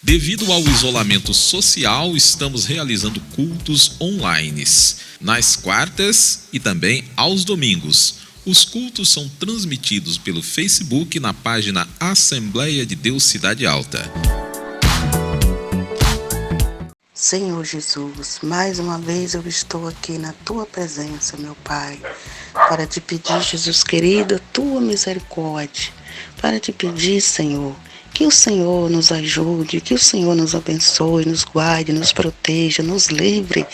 Devido ao isolamento social, estamos realizando cultos online, nas quartas e também aos domingos. Os cultos são transmitidos pelo Facebook na página Assembleia de Deus Cidade Alta. Senhor Jesus, mais uma vez eu estou aqui na Tua presença, meu Pai, para te pedir, Jesus querido, a Tua misericórdia, para te pedir, Senhor, que o Senhor nos ajude, que o Senhor nos abençoe, nos guarde, nos proteja, nos livre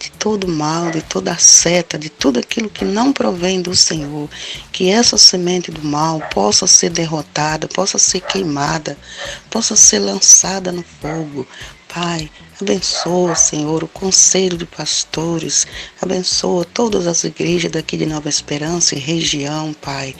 de todo mal, de toda seta, de tudo aquilo que não provém do Senhor. Que essa semente do mal possa ser derrotada, possa ser queimada, possa ser lançada no fogo. Pai, abençoa, Senhor, o conselho de pastores, abençoa todas as igrejas daqui de Nova Esperança e região, Pai.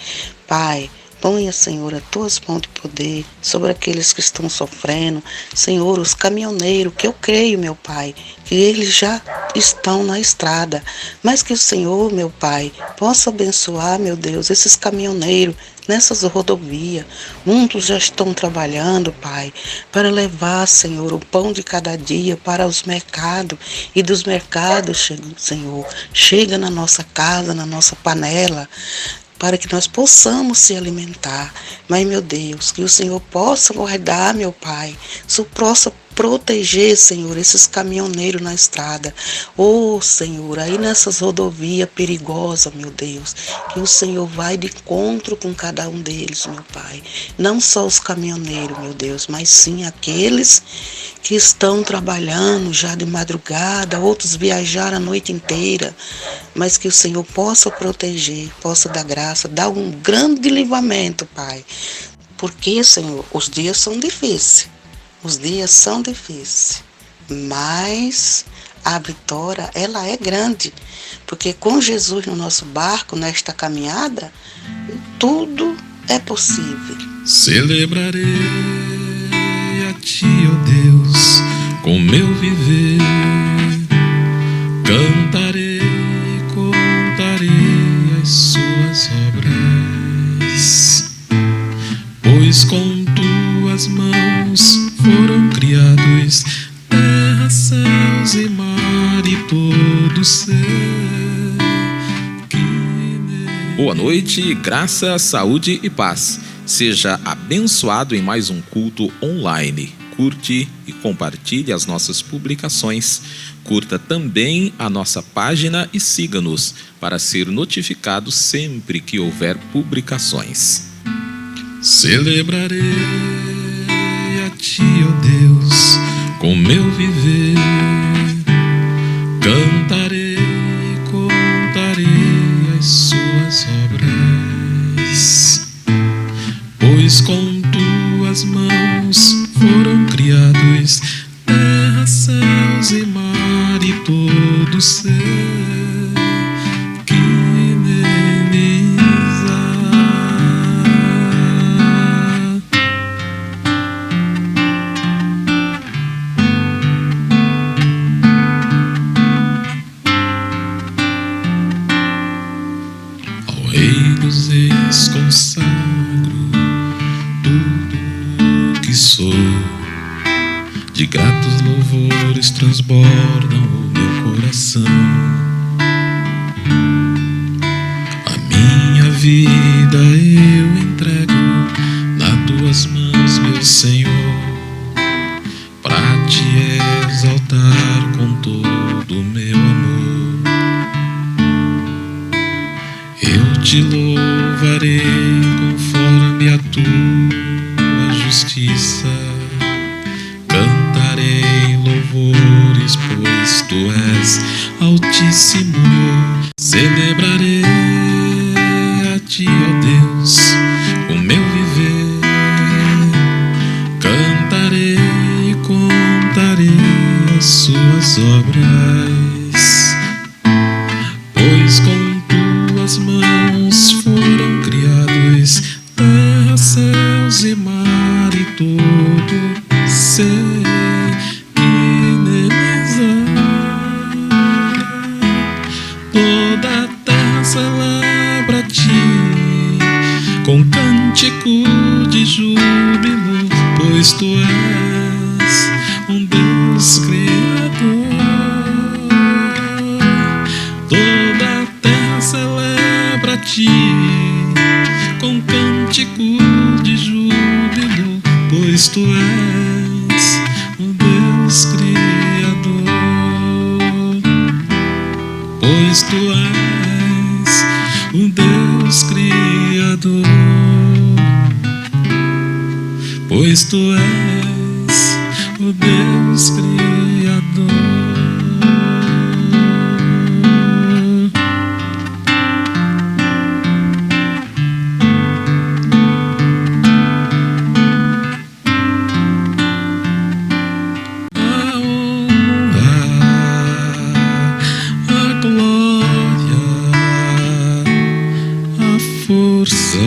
Pai, ponha, Senhor, as tuas mãos de poder sobre aqueles que estão sofrendo. Senhor, os caminhoneiros, que eu creio, meu Pai, que eles já estão na estrada. Mas que o Senhor, meu Pai, possa abençoar, meu Deus, esses caminhoneiros nessas rodovias. Muitos já estão trabalhando, Pai, para levar, Senhor, o pão de cada dia para os mercados. E dos mercados, Senhor, chega na nossa casa, na nossa panela, para que nós possamos se alimentar. Mas, meu Deus, que o Senhor possa guardar, meu Pai, possa proteger, Senhor, esses caminhoneiros na estrada. Oh, Senhor, aí nessas rodovias perigosas, meu Deus, que o Senhor vai de encontro com cada um deles, meu Pai. Não só os caminhoneiros, meu Deus, mas sim aqueles que estão trabalhando já de madrugada, outros viajaram a noite inteira, mas que o Senhor possa proteger, possa dar graça, dar um grande livramento, Pai. Porque, Senhor, os dias são difíceis. Os dias são difíceis, mas a vitória, ela é grande, porque com Jesus no nosso barco, nesta caminhada, tudo é possível. Celebrarei a Ti, ó Deus, com meu viver, cantarei e contarei as Suas obras, pois com Tuas mãos foram criados terra, céus e mar e todo ser. Boa noite, graça, saúde e paz. Seja abençoado em mais um culto online. Curte e compartilhe as nossas publicações. Curta também a nossa página e siga-nos para ser notificado sempre que houver publicações. Celebrarei a Ti, ó Deus, com meu viver, cantarei e contarei as Suas obras, pois com Tuas mãos foram criados terra, céus e mar e todo ser que nele Rei dos Reis consagro tudo que sou, de gratos louvores transbordam o meu coração. A minha vida eu entrego nas Tuas mãos, meu Senhor, pra Te exaltar com todo o meu amor. Eu Te louvarei conforme a Tua justiça, cantarei louvores, pois Tu és Altíssimo. Celebrarei a Ti, ó Deus, o meu viver, cantarei e contarei as Suas obras, pois com Tuas mãos foram criados terra, céus e mar e todo ser que neles há. Toda a terra tu és o Deus Criador, pois tu és o Deus Criador, pois tu és o Deus Criador. Força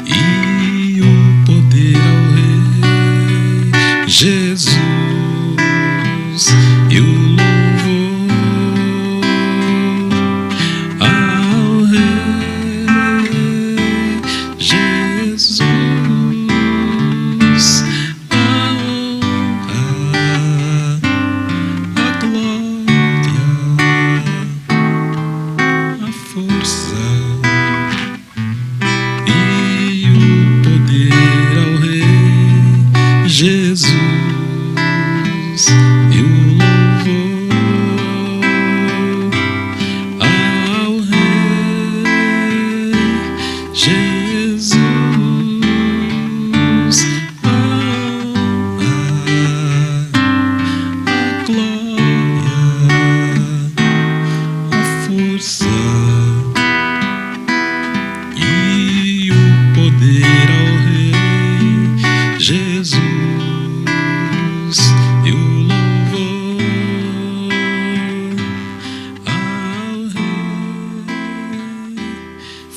e o poder ao Rei Jesus e o louvor ao Rei Jesus, a honra, a glória, a força Jesus e o louvor ao Rei Jesus, a glória, a força e o poder ao Rei Jesus.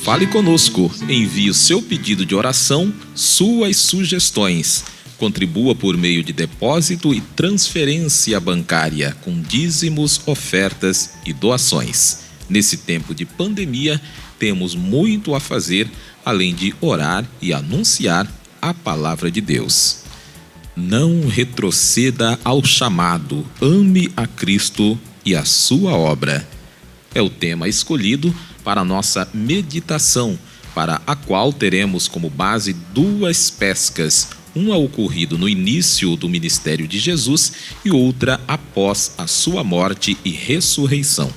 Fale conosco, envie o seu pedido de oração, suas sugestões. Contribua por meio de depósito e transferência bancária, com dízimos, ofertas e doações. Nesse tempo de pandemia, temos muito a fazer, além de orar e anunciar a palavra de Deus. Não retroceda ao chamado, ame a Cristo e a sua obra. É o tema escolhido para a nossa meditação, para a qual teremos como base duas pescas, uma ocorrida no início do ministério de Jesus e outra após a sua morte e ressurreição.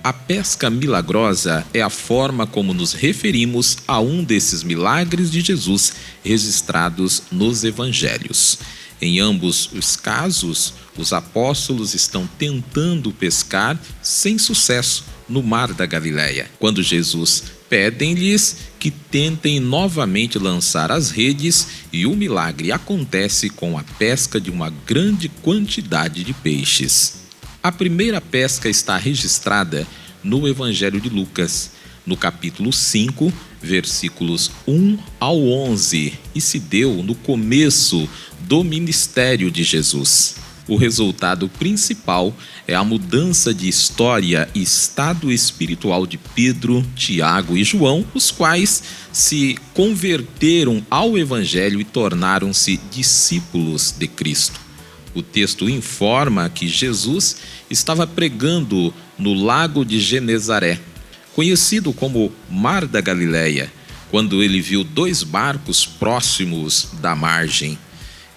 A pesca milagrosa é a forma como nos referimos a um desses milagres de Jesus registrados nos evangelhos. Em ambos os casos, os apóstolos estão tentando pescar sem sucesso no mar da Galileia. Quando Jesus pedem-lhes que tentem novamente lançar as redes e o milagre acontece com a pesca de uma grande quantidade de peixes. A primeira pesca está registrada no Evangelho de Lucas, no capítulo 5, versículos 1 ao 11, e se deu no começo do ministério de Jesus. O resultado principal é a mudança de história e estado espiritual de Pedro, Tiago e João, os quais se converteram ao Evangelho e tornaram-se discípulos de Cristo. O texto informa que Jesus estava pregando no lago de Genezaré, conhecido como Mar da Galileia, quando ele viu dois barcos próximos da margem.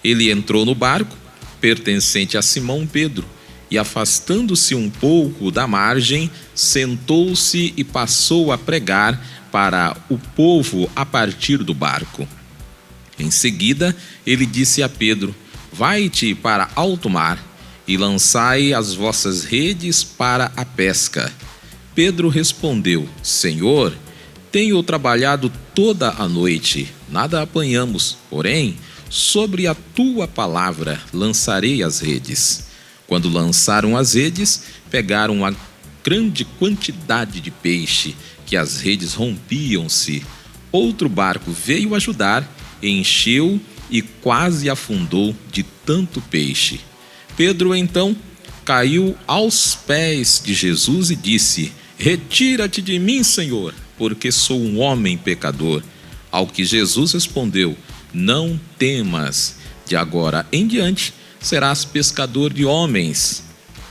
Ele entrou no barco, pertencente a Simão Pedro, e afastando-se um pouco da margem, sentou-se e passou a pregar para o povo a partir do barco. Em seguida, ele disse a Pedro: vai-te para alto mar e lançai as vossas redes para a pesca. Pedro respondeu: Senhor, tenho trabalhado toda a noite, nada apanhamos, porém, sobre a tua palavra lançarei as redes. Quando lançaram as redes, pegaram uma grande quantidade de peixe, que as redes rompiam-se. Outro barco veio ajudar, encheu e quase afundou de tanto peixe. Pedro então caiu aos pés de Jesus e disse: retira-te de mim, Senhor, porque sou um homem pecador. Ao que Jesus respondeu: não temas, de agora em diante serás pescador de homens.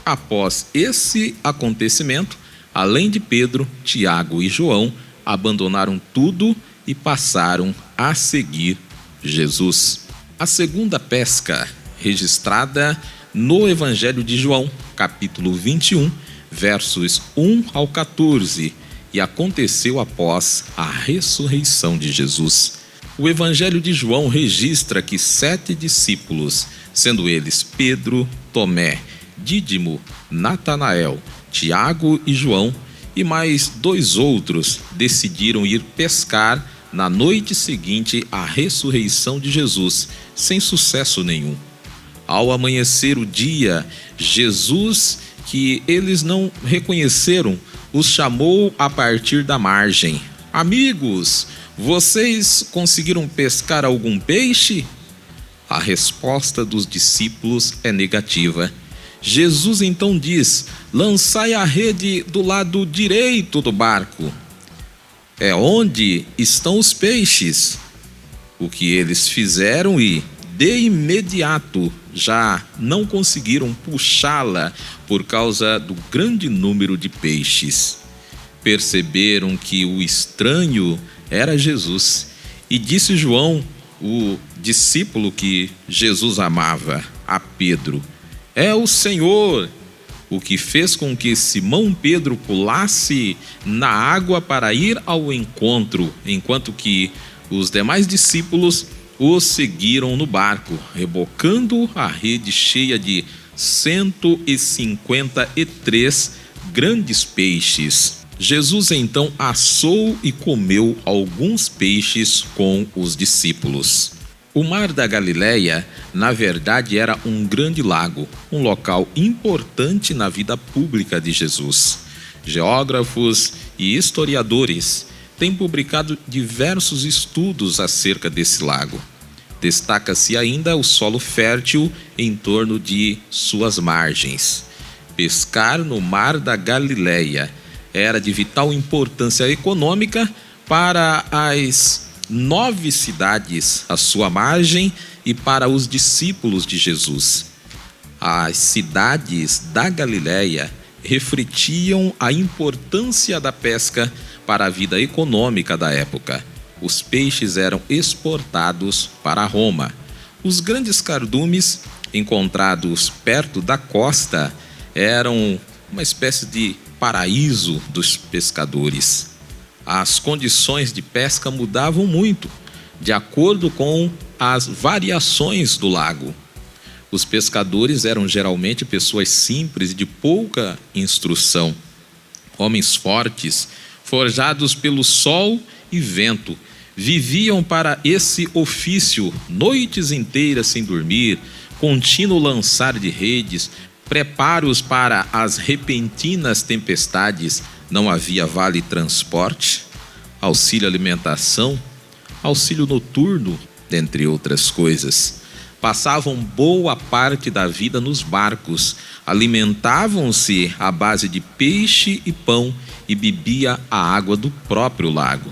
Após esse acontecimento, além de Pedro, Tiago e João, abandonaram tudo e passaram a seguir Jesus. A segunda pesca, registrada no Evangelho de João, capítulo 21, versos 1 ao 14, e aconteceu após a ressurreição de Jesus. O Evangelho de João registra que 7 discípulos, sendo eles Pedro, Tomé, Dídimo, Natanael, Tiago e João, e mais 2 outros, decidiram ir pescar na noite seguinte à ressurreição de Jesus, sem sucesso nenhum. Ao amanhecer o dia, Jesus, que eles não reconheceram, os chamou a partir da margem. Amigos, vocês conseguiram pescar algum peixe? A resposta dos discípulos é negativa. Jesus então diz: lançai a rede do lado direito do barco. É onde estão os peixes. O que eles fizeram e, de imediato, já não conseguiram puxá-la por causa do grande número de peixes. Perceberam que o estranho era Jesus. E disse João, o discípulo que Jesus amava, a Pedro: é o Senhor, o que fez com que Simão Pedro pulasse na água para ir ao encontro, enquanto que os demais discípulos o seguiram no barco, rebocando a rede cheia de 153 grandes peixes. Jesus então assou e comeu alguns peixes com os discípulos. O Mar da Galileia, na verdade, era um grande lago, um local importante na vida pública de Jesus. Geógrafos e historiadores têm publicado diversos estudos acerca desse lago. Destaca-se ainda o solo fértil em torno de suas margens. Pescar no Mar da Galileia era de vital importância econômica para as 9 cidades à sua margem e para os discípulos de Jesus. As cidades da Galileia refletiam a importância da pesca para a vida econômica da época. Os peixes eram exportados para Roma. Os grandes cardumes encontrados perto da costa eram uma espécie de paraíso dos pescadores. As condições de pesca mudavam muito, de acordo com as variações do lago. Os pescadores eram geralmente pessoas simples e de pouca instrução. Homens fortes, forjados pelo sol e vento, viviam para esse ofício noites inteiras sem dormir, contínuo lançar de redes, preparos para as repentinas tempestades. Não havia vale transporte, auxílio alimentação, auxílio noturno, dentre outras coisas. Passavam boa parte da vida nos barcos, alimentavam-se à base de peixe e pão e bebia a água do próprio lago.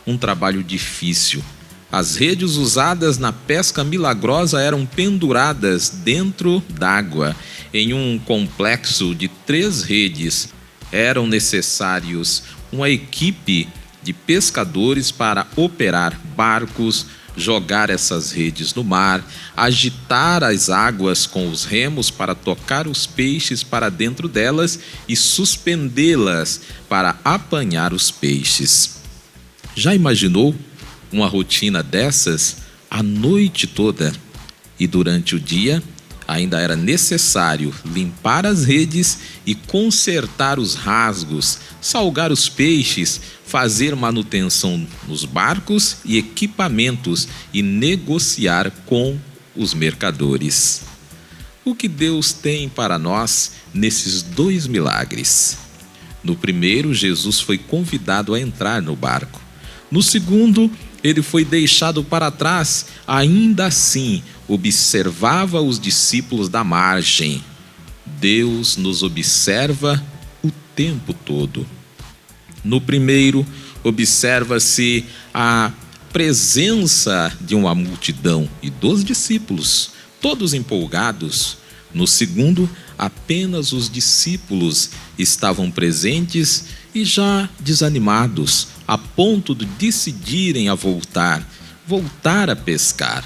Um trabalho difícil. As redes usadas na pesca milagrosa eram penduradas dentro d'água, em um complexo de 3 redes. Eram necessários uma equipe de pescadores para operar barcos, jogar essas redes no mar, agitar as águas com os remos para tocar os peixes para dentro delas e suspendê-las para apanhar os peixes. Já imaginou uma rotina dessas a noite toda? E durante o dia ainda era necessário limpar as redes e consertar os rasgos, salgar os peixes, fazer manutenção nos barcos e equipamentos e negociar com os mercadores. O que Deus tem para nós nesses 2 milagres? No primeiro, Jesus foi convidado a entrar no barco. No segundo, ele foi deixado para trás. Ainda assim, observava os discípulos da margem. Deus nos observa o tempo todo. No primeiro, observa-se a presença de uma multidão e dos discípulos, todos empolgados. No segundo, apenas os discípulos estavam presentes e já desanimados, a ponto de decidirem a voltar, voltar a pescar.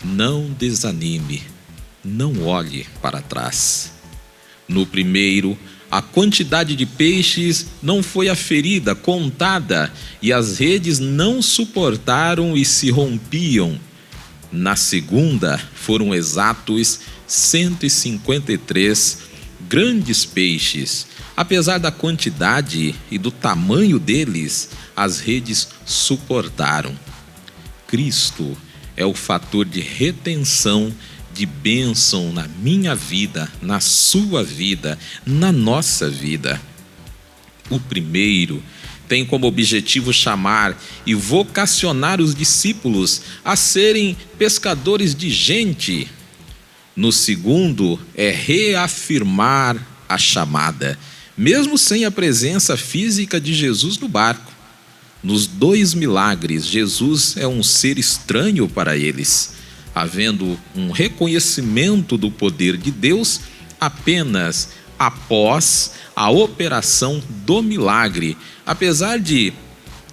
Não desanime, não olhe para trás. No primeiro, a quantidade de peixes não foi aferida, contada, e as redes não suportaram e se rompiam. Na segunda, foram exatos 153 grandes peixes. Apesar da quantidade e do tamanho deles, as redes suportaram. Cristo é o fator de retenção, de bênção na minha vida, na sua vida, na nossa vida. O primeiro tem como objetivo chamar e vocacionar os discípulos a serem pescadores de gente. No segundo é reafirmar a chamada, mesmo sem a presença física de Jesus no barco. Nos dois milagres, Jesus é um ser estranho para eles, havendo um reconhecimento do poder de Deus apenas após a operação do milagre, apesar de,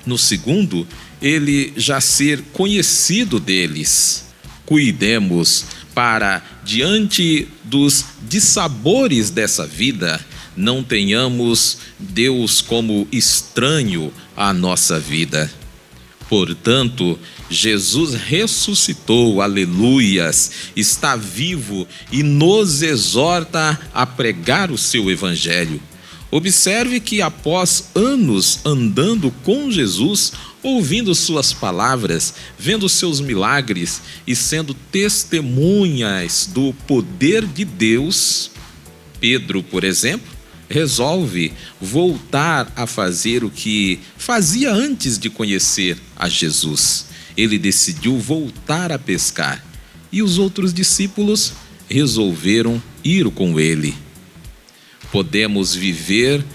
no segundo, ele já ser conhecido deles. Cuidemos para, diante dos dissabores dessa vida, não tenhamos Deus como estranho à nossa vida. Portanto, Jesus ressuscitou, aleluias, está vivo e nos exorta a pregar o seu evangelho. Observe que após anos andando com Jesus, ouvindo suas palavras, vendo seus milagres e sendo testemunhas do poder de Deus, Pedro, por exemplo, resolve voltar a fazer o que fazia antes de conhecer a Jesus. Ele decidiu voltar a pescar e os outros discípulos resolveram ir com ele. Podemos viver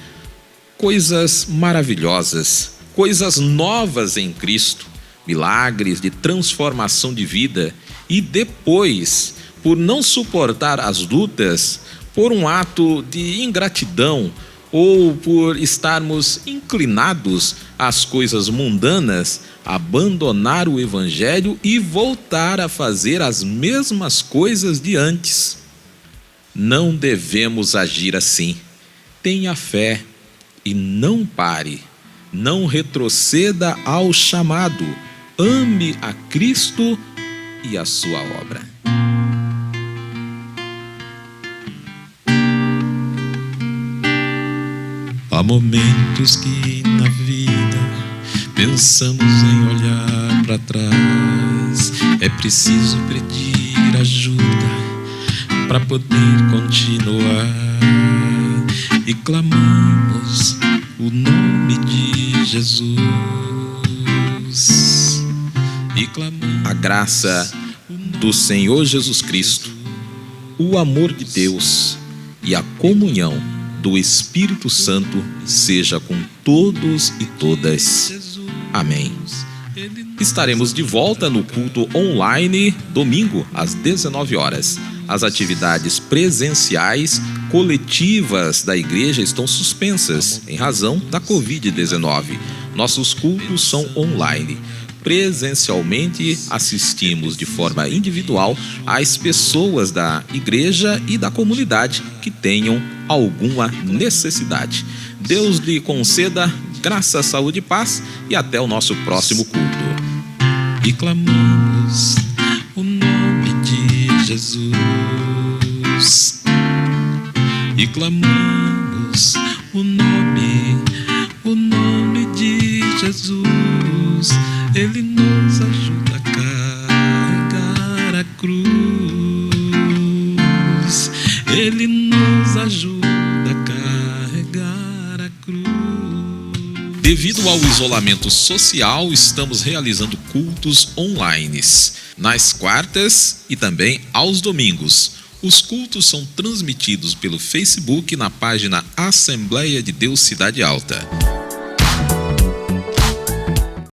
coisas maravilhosas, coisas novas em Cristo, milagres de transformação de vida e depois, por não suportar as lutas, por um ato de ingratidão ou por estarmos inclinados às coisas mundanas, abandonar o evangelho e voltar a fazer as mesmas coisas de antes. Não devemos agir assim. Tenha fé e não pare. Não retroceda ao chamado. Ame a Cristo e a sua obra. Há momentos que na vida pensamos em olhar para trás. É preciso pedir ajuda para poder continuar. E clamamos o nome de Jesus. E clamamos a graça do Senhor Jesus Cristo, o amor de Deus e a comunhão do Espírito Santo seja com todos e todas. Amém. Estaremos de volta no culto online, domingo, às 19 horas. As atividades presenciais coletivas da igreja estão suspensas em razão da Covid-19. Nossos cultos são online. Presencialmente, assistimos de forma individual às pessoas da igreja e da comunidade que tenham alguma necessidade. Deus lhe conceda graça, saúde e paz e até o nosso próximo culto. E clamamos o nome de Jesus. E clamamos o nome de Jesus. Ele nos ajuda a carregar a cruz. Ele nos ajuda a carregar a cruz. Devido ao isolamento social, estamos realizando cultos online nas quartas e também aos domingos. Os cultos são transmitidos pelo Facebook na página Assembleia de Deus Cidade Alta.